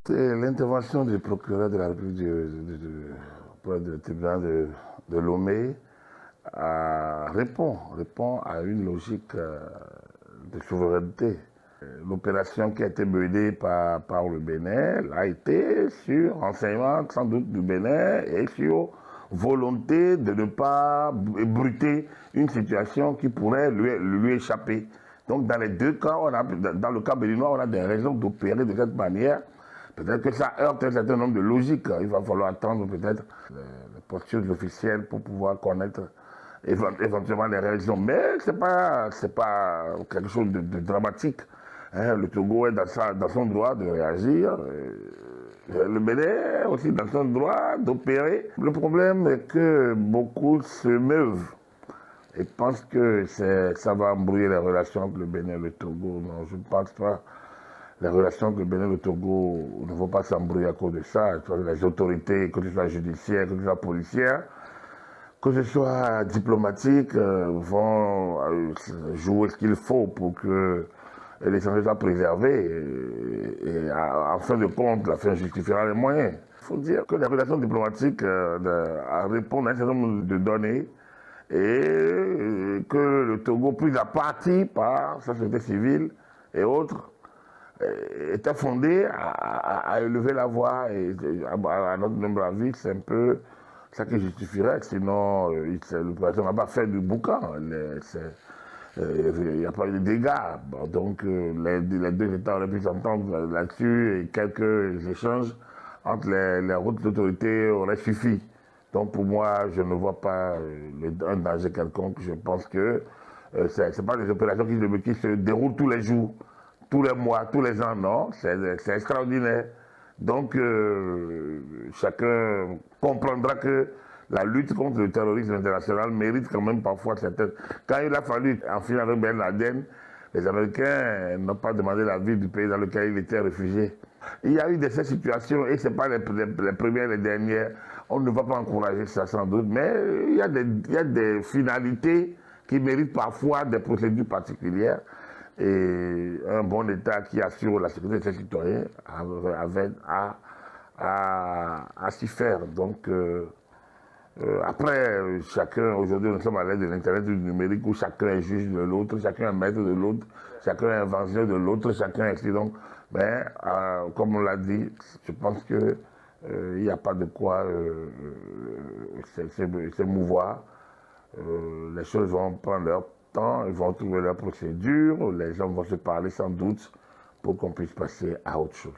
L'intervention du procureur de la République pour le tribunal de Lomé répond à une logique de souveraineté. L'opération qui a été menée par le Bénin a été sur renseignement sans doute du Bénin et sur volonté de ne pas ébruiter une situation qui pourrait lui échapper. Donc dans les deux cas, dans le cas béninois, on a des raisons d'opérer de cette manière. Peut-être que ça heurte un certain nombre de logiques. Il va falloir attendre peut-être les postures officielles pour pouvoir connaître éventuellement les raisons. Mais ce n'est pas quelque chose de dramatique. Le Togo est dans son droit de réagir. Le Bénin est aussi dans son droit d'opérer. Le problème est que beaucoup se meuvent et pensent que ça va embrouiller les relations entre le Bénin et le Togo. Non, je ne pense pas. Les relations entre le Bénin et le Togo ne vont pas s'embrouiller à cause de ça. Les autorités, que ce soit judiciaires, que ce soit policières, que ce soit diplomatiques, vont jouer ce qu'il faut pour que l'étranger soit préservé. Et en fin de compte, la fin justifiera les moyens. Il faut dire que les relations diplomatiques répondent à un certain nombre de données et que le Togo, pris à partie par sa société civile et autres, était fondé à élever la voix et à notre nombre d'avis, c'est un peu ça qui justifierait, sinon l'opération n'a pas fait du boucan, il n'y a pas eu de dégâts. Bon, donc les deux États auraient pu s'entendre là-dessus et quelques échanges entre les hautes autorités auraient suffi. Donc pour moi, je ne vois pas un danger quelconque. Je pense que ce n'est pas des opérations qui se déroulent tous les jours, tous les mois, tous les ans, non, c'est extraordinaire. Donc, chacun comprendra que la lutte contre le terrorisme international mérite quand même parfois certaines... Quand il a fallu en finir avec Ben Laden, les Américains n'ont pas demandé l'avis du pays dans lequel il était réfugié. Il y a eu de ces situations, et ce n'est pas les premières et les dernières. On ne va pas encourager ça sans doute, mais il y a des finalités qui méritent parfois des procédures particulières. Et un bon État qui assure la sécurité de ses citoyens avait à s'y faire. Donc, après, chacun, aujourd'hui, nous sommes à l'aide de l'Internet du numérique où chacun est juge de l'autre, chacun est maître de l'autre, chacun est inventeur de l'autre, chacun est ainsi. Donc, mais, comme on l'a dit, je pense qu'il n'y a pas de quoi s'émouvoir. Les choses vont prendre leur temps, ils vont trouver leur procédure, les gens vont se parler sans doute pour qu'on puisse passer à autre chose.